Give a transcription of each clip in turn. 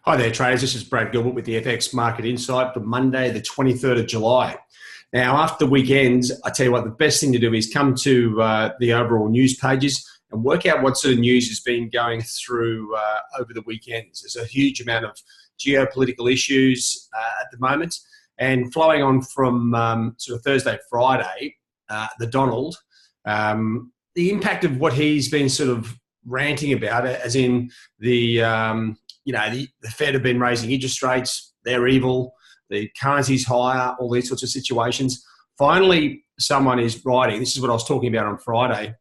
Hi there, traders. This is Brad Gilbert with the FX Market Insight for Monday, the 23rd of July. Now, after the weekend, I tell you what, the best thing to do is come to the overall news pages and work out what sort of news has been going through over the weekends. There's a huge amount of geopolitical issues at the moment, and flowing on from sort of Thursday, Friday, the Donald, the impact of what he's been sort of ranting about, as in the Fed have been raising interest rates, they're evil, the currency's higher, all these sorts of situations. Finally, someone is writing, this is what I was talking about on Friday,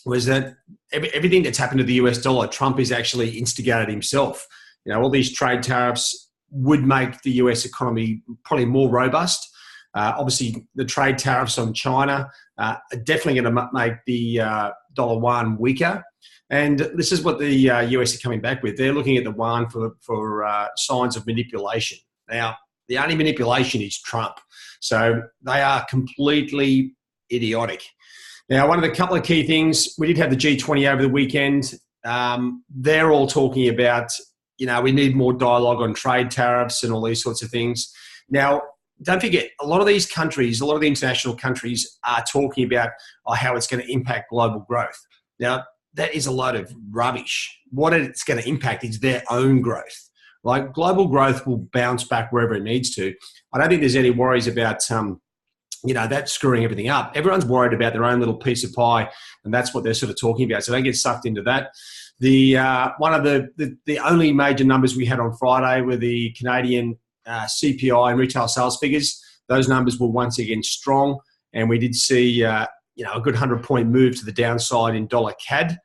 was that everything that's happened to the US dollar, Trump has actually instigated himself. All these trade tariffs would make the US economy probably more robust. Obviously, the trade tariffs on China are definitely going to make the dollar yuan weaker. And this is what the US are coming back with. They're looking at the yuan for signs of manipulation. Now, the only manipulation is Trump. So they are completely idiotic. Now, one of the couple of key things, we did have the G20 over the weekend. They're all talking about, we need more dialogue on trade tariffs and all these sorts of things. Now, don't forget, a lot of these countries, a lot of the international countries are talking about how it's going to impact global growth. Now, that is a load of rubbish. What it's going to impact is their own growth. Like, global growth will bounce back wherever it needs to. I don't think there's any worries about, that screwing everything up. Everyone's worried about their own little piece of pie, and that's what they're sort of talking about. So don't get sucked into that. One of the only major numbers we had on Friday were the Canadian CPI and retail sales figures. Those numbers were once again strong, and we did see a good 100-point move to the downside in dollar CAD.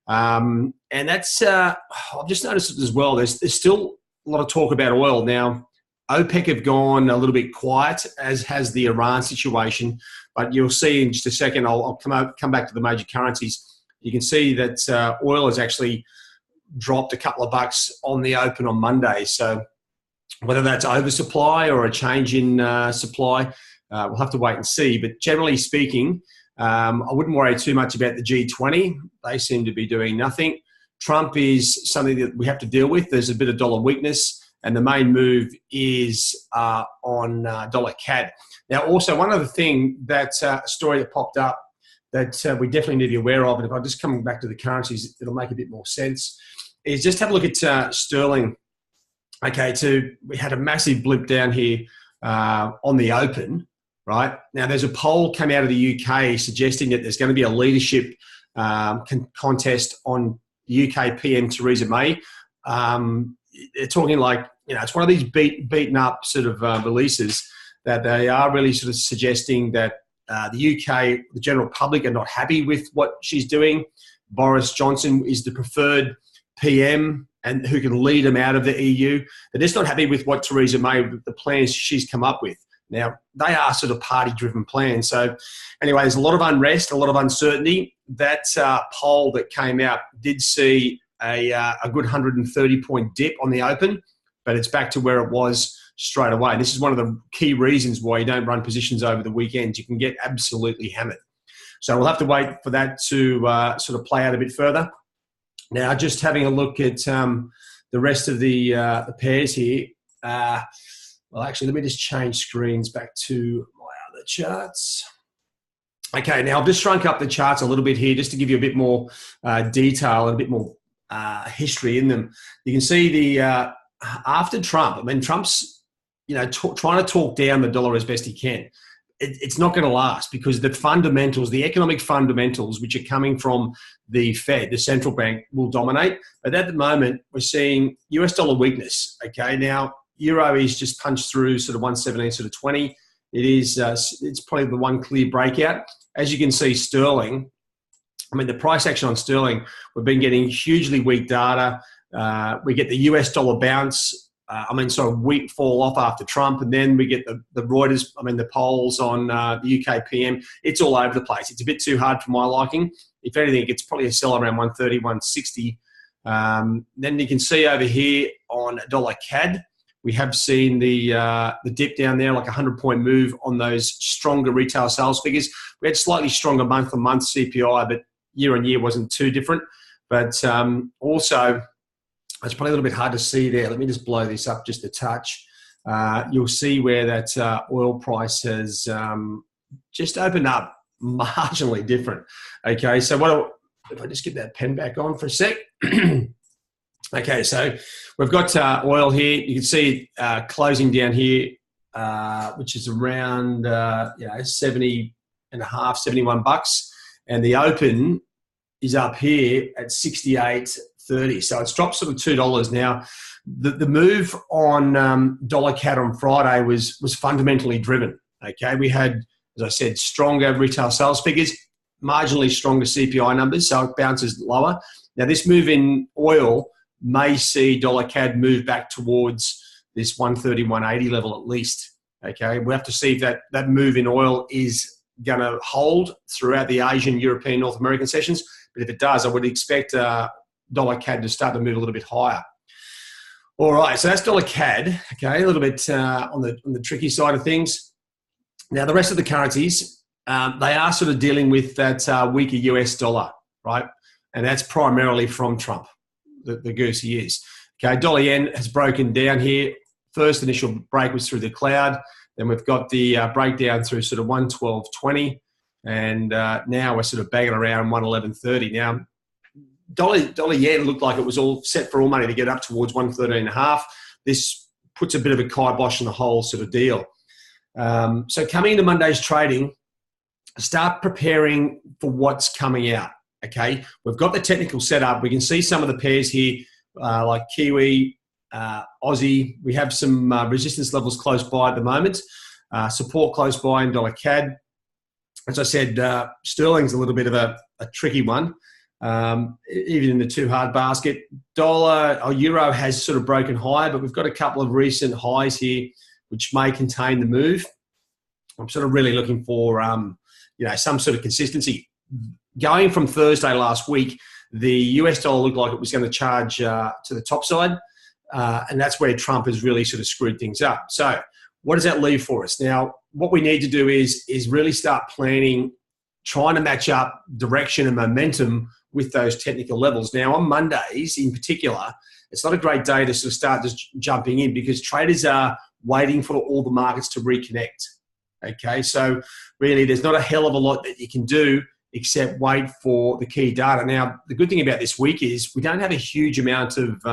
And that's, I've just noticed as well, there's still a lot of talk about oil. Now, OPEC have gone a little bit quiet, as has the Iran situation, but you'll see in just a second, I'll come back to the major currencies. You can see that oil has actually dropped a couple of bucks on the open on Monday. So whether that's oversupply or a change in supply, we'll have to wait and see. But generally speaking, I wouldn't worry too much about the G20. They seem to be doing nothing. Trump is something that we have to deal with. There's a bit of dollar weakness, and the main move is on dollar CAD. Now, also, one other thing, that story that popped up that we definitely need to be aware of, and if I just come back to the currencies, it'll make a bit more sense, is just have a look at sterling. Okay, we had a massive blip down here on the open. Right now, there's a poll come out of the UK suggesting that there's going to be a leadership contest on UK PM Theresa May. They're talking like, it's one of these beaten up sort of releases that they are really sort of suggesting that the UK, the general public, are not happy with what she's doing. Boris Johnson is the preferred PM and who can lead them out of the EU. They're just not happy with what Theresa May, the plans she's come up with. Now, they are sort of party-driven plans. So anyway, there's a lot of unrest, a lot of uncertainty. That poll that came out did see a good 130-point dip on the open, but it's back to where it was straight away. This is one of the key reasons why you don't run positions over the weekend. You can get absolutely hammered. So we'll have to wait for that to sort of play out a bit further. Now, just having a look at the rest of the pairs here. Well, actually, let me just change screens back to my other charts. Okay, now I've just shrunk up the charts a little bit here just to give you a bit more detail and a bit more history in them. You can see the after Trump, Trump's trying to talk down the dollar as best he can. It's not going to last because the fundamentals, the economic fundamentals, which are coming from the Fed, the central bank, will dominate. But at the moment, we're seeing US dollar weakness. Okay, now Euro is just punched through sort of 117, sort of 20. It is, it's probably the one clear breakout. As you can see, sterling, the price action on sterling, we've been getting hugely weak data. We get the US dollar bounce, weak fall off after Trump, and then we get the Reuters, the polls on the UK PM. It's all over the place. It's a bit too hard for my liking. If anything, it's probably a sell around 130, 160. Then you can see over here on dollar CAD, we have seen the dip down there, like a 100-point move on those stronger retail sales figures. We had slightly stronger month-on-month CPI, but year-on-year wasn't too different. But also, It's probably a little bit hard to see there. Let me just blow this up just a touch. You'll see where that oil price has just opened up marginally different. Okay, so if I just get that pen back on for a sec. Okay, so we've got oil here. You can see closing down here, which is around 70 and a half, 71 bucks, and the open is up here at 68.30. So it's dropped sort of $2 now. The move on dollar CAD on Friday was fundamentally driven. Okay, we had, as I said, stronger retail sales figures, marginally stronger CPI numbers, so it bounces lower. Now this move in oil may see dollar CAD move back towards this 130, 180 level at least. Okay, we'll have to see if that move in oil is going to hold throughout the Asian, European, North American sessions. But if it does, I would expect dollar CAD to start to move a little bit higher. All right, so that's dollar CAD. Okay, a little bit on the tricky side of things. Now, the rest of the currencies, they are sort of dealing with that weaker US dollar, right? And that's primarily from Trump, the goose he is. Okay, dollar yen has broken down here. First initial break was through the cloud. Then we've got the breakdown through sort of 112.20. And now we're sort of banging around 111.30. Now, dollar yen looked like it was all set for all money to get up towards 113.5. This puts a bit of a kibosh on the whole sort of deal. So coming into Monday's trading, start preparing for what's coming out. Okay, we've got the technical setup. We can see some of the pairs here, like Kiwi, Aussie. We have some resistance levels close by at the moment. Support close by in dollar CAD. As I said, sterling's a little bit of a tricky one, even in the too hard basket. Dollar or euro has sort of broken higher, but we've got a couple of recent highs here, which may contain the move. I'm sort of really looking for, some sort of consistency. Going from Thursday last week, the US dollar looked like it was going to charge to the top side, and that's where Trump has really sort of screwed things up. So what does that leave for us? Now, what we need to do is really start planning, trying to match up direction and momentum with those technical levels. Now, on Mondays in particular, it's not a great day to sort of start just jumping in because traders are waiting for all the markets to reconnect. Okay, so really there's not a hell of a lot that you can do except wait for the key data. Now, the good thing about this week is we don't have a huge amount of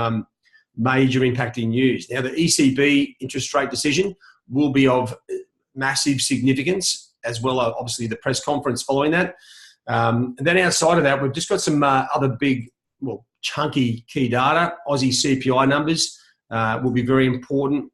major impacting news. Now, the ECB interest rate decision will be of massive significance, as well as obviously the press conference following that. And then outside of that, we've just got some other big, chunky key data. Aussie CPI numbers will be very important.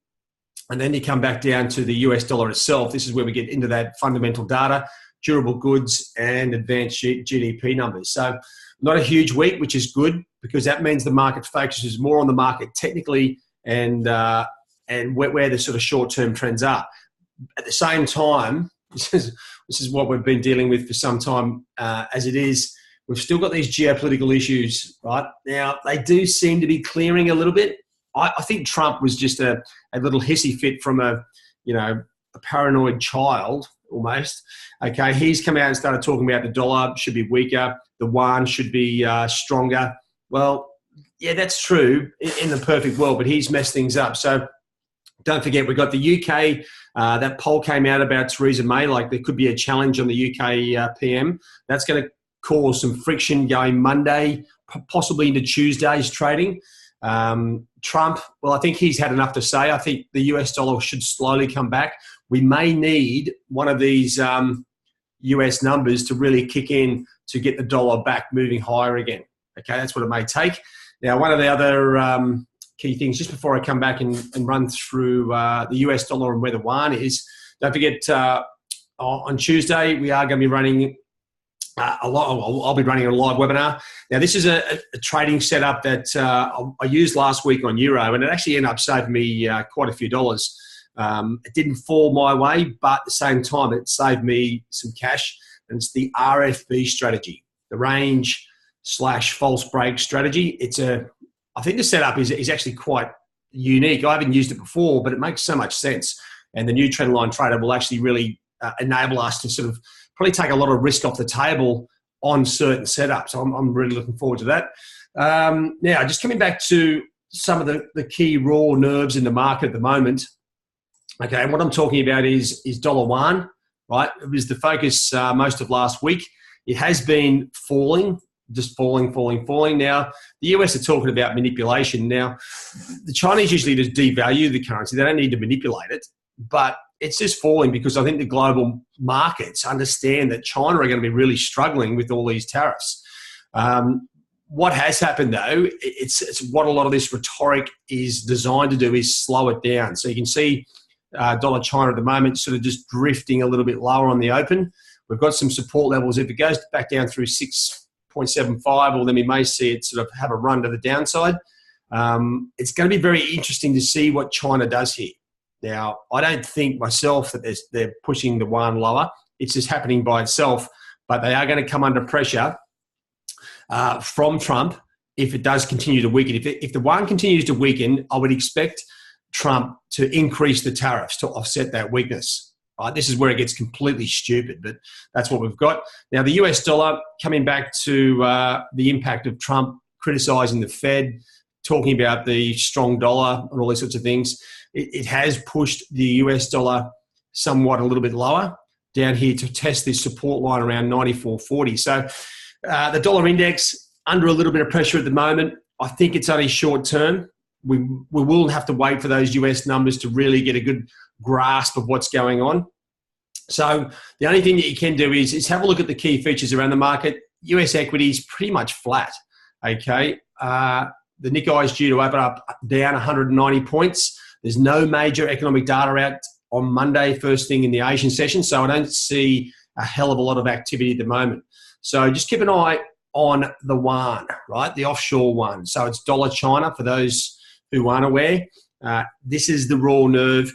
And then you come back down to the US dollar itself. This is where we get into that fundamental data, durable goods and advanced GDP numbers. So not a huge week, which is good because that means the market focuses more on the market technically and where the sort of short-term trends are. At the same time, this is what we've been dealing with for some time as it is. We've still got these geopolitical issues, right? Now, they do seem to be clearing a little bit. I think Trump was just a little hissy fit from a paranoid child almost. Okay, he's come out and started talking about the dollar should be weaker, the yuan should be stronger. Well, yeah, that's true in the perfect world, but he's messed things up. So don't forget, we've got the UK. That poll came out about Theresa May, like there could be a challenge on the UK PM. That's going to cause some friction going Monday, possibly into Tuesday's trading. Trump, well, I think he's had enough to say. I think the US dollar should slowly come back. We may need one of these US numbers to really kick in to get the dollar back moving higher again. Okay, that's what it may take. Now, one of the other key things, just before I come back and run through the US dollar and where the yuan is, don't forget on Tuesday we are going to be running I'll be running a live webinar. Now, this is a trading setup that I used last week on Euro, and it actually ended up saving me quite a few dollars. It didn't fall my way, but at the same time, it saved me some cash, and it's the RFB strategy, the range/false break strategy. I think the setup is actually quite unique. I haven't used it before, but it makes so much sense, and the new trendline trader will actually really enable us to sort of probably take a lot of risk off the table on certain setups. I'm really looking forward to that. Now, just coming back to some of the key raw nerves in the market at the moment. Okay, and what I'm talking about is dollar yuan, right? It was the focus most of last week. It has been falling, just falling. Now, the US are talking about manipulation. Now, the Chinese usually just devalue the currency. They don't need to manipulate it, but it's just falling because I think the global markets understand that China are going to be really struggling with all these tariffs. What has happened, though, it's what a lot of this rhetoric is designed to do is slow it down. So you can see dollar China at the moment sort of just drifting a little bit lower on the open. We've got some support levels. If it goes back down through 6.75, well, then we may see it sort of have a run to the downside. It's going to be very interesting to see what China does here. Now, I don't think myself that they're pushing the yuan lower. It's just happening by itself, but they are going to come under pressure from Trump if it does continue to weaken. If the yuan continues to weaken, I would expect Trump to increase the tariffs to offset that weakness. Right? This is where it gets completely stupid, but that's what we've got. Now, the US dollar, coming back to the impact of Trump criticising the Fed, talking about the strong dollar and all these sorts of things, it has pushed the US dollar somewhat a little bit lower down here to test this support line around 94.40. So the dollar index under a little bit of pressure at the moment. I think it's only short term. We will have to wait for those US numbers to really get a good grasp of what's going on. So the only thing that you can do is have a look at the key features around the market. US equities pretty much flat. Okay. The Nikkei is due to open up down 190 points. There's no major economic data out on Monday, first thing in the Asian session. So I don't see a hell of a lot of activity at the moment. So just keep an eye on the yuan, right? The offshore yuan. So it's dollar China for those who aren't aware. This is the raw nerve.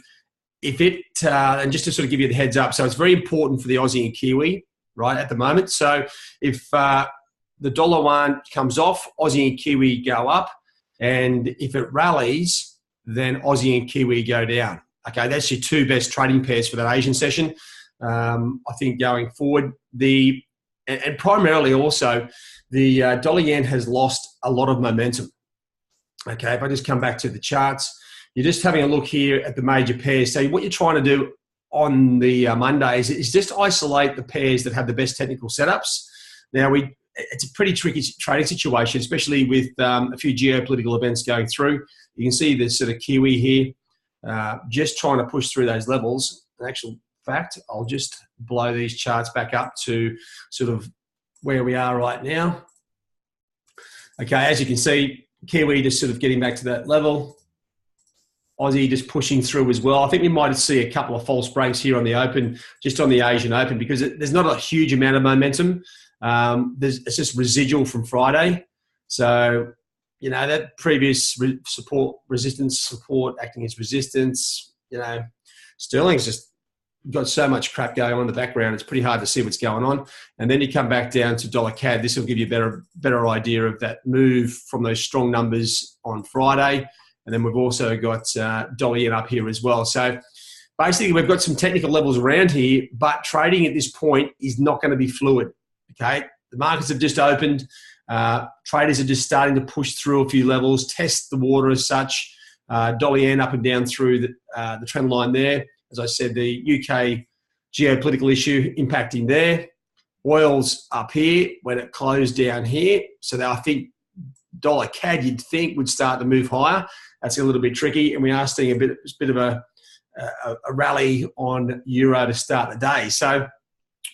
If it, and just to sort of give you the heads up, so it's very important for the Aussie and Kiwi, right, at the moment. So if the dollar yuan comes off, Aussie and Kiwi go up. And if it rallies, then Aussie and Kiwi go down. Okay, that's your two best trading pairs for that Asian session. I think going forward, and primarily also, the dollar yen has lost a lot of momentum. Okay, if I just come back to the charts, you're just having a look here at the major pairs. So what you're trying to do on the Mondays is just isolate the pairs that have the best technical setups. Now, it's a pretty tricky trading situation, especially with a few geopolitical events going through. You can see this sort of Kiwi here, just trying to push through those levels. In actual fact, I'll just blow these charts back up to sort of where we are right now. Okay, as you can see, Kiwi just sort of getting back to that level. Aussie just pushing through as well. I think we might see a couple of false breaks here on the open, just on the Asian Open, because there's not a huge amount of momentum. It's just residual from Friday. So, you know, that previous resistance support acting as resistance, you know, Sterling's just got so much crap going on in the background. It's pretty hard to see what's going on. And then you come back down to dollar CAD. This will give you a better idea of that move from those strong numbers on Friday. And then we've also got dollar yen up here as well. So basically, we've got some technical levels around here, but trading at this point is not going to be fluid. Okay, the markets have just opened. Traders are just starting to push through a few levels, test the water as such. Dollar yen up and down through the trend line there. As I said, the UK geopolitical issue impacting there. Oil's up here when it closed down here. So I think dollar CAD, you'd think, would start to move higher. That's a little bit tricky, and we are seeing a bit of a rally on euro to start the day. So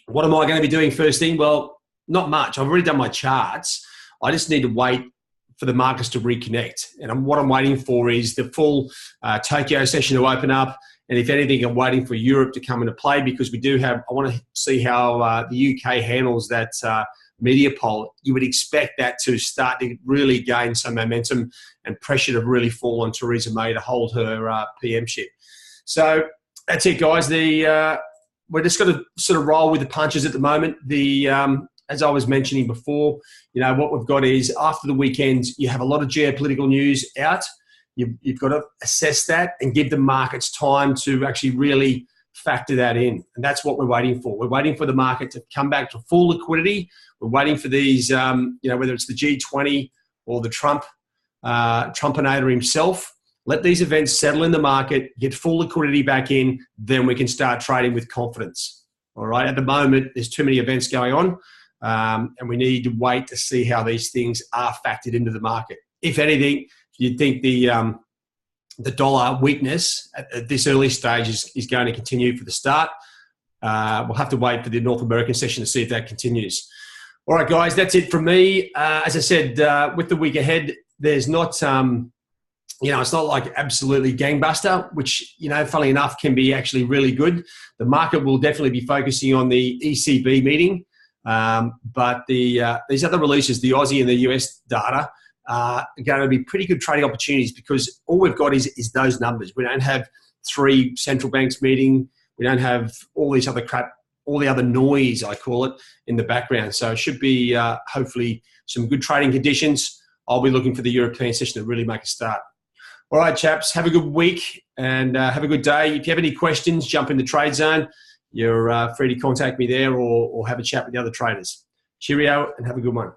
what am I going to be doing first thing? Well, not much. I've already done my charts. I just need to wait for the markets to reconnect. And what I'm waiting for is the full Tokyo session to open up. And if anything, I'm waiting for Europe to come into play, because I want to see how the UK handles that media poll. You would expect that to start to really gain some momentum and pressure to really fall on Theresa May to hold her PM-ship. So that's it, guys. We're just going to sort of roll with the punches at the moment. As I was mentioning before, you know, what we've got is after the weekend, you have a lot of geopolitical news out. You've got to assess that and give the markets time to actually really factor that in. And that's what we're waiting for. We're waiting for the market to come back to full liquidity. We're waiting for these, you know, whether it's the G20 or the Trump Trumpinator himself. Let these events settle in the market, get full liquidity back in, then we can start trading with confidence. All right. At the moment, there's too many events going on, and we need to wait to see how these things are factored into the market. If anything, you'd think the dollar weakness at this early stage is going to continue for the start. We'll have to wait for the North American session to see if that continues. All right, guys, that's it from me. As I said, with the week ahead, there's not, it's not like absolutely gangbuster, which, funnily enough, can be actually really good. The market will definitely be focusing on the ECB meeting, but these other releases, the Aussie and the US data, are going to be pretty good trading opportunities because all we've got is those numbers. We don't have 3 central banks meeting. We don't have all these other crap, all the other noise, I call it, in the background. So it should be hopefully some good trading conditions. I'll be looking for the European session to really make a start. All right, chaps, have a good week and have a good day. If you have any questions, jump in the trade zone. You're free to contact me there or have a chat with the other traders. Cheerio and have a good one.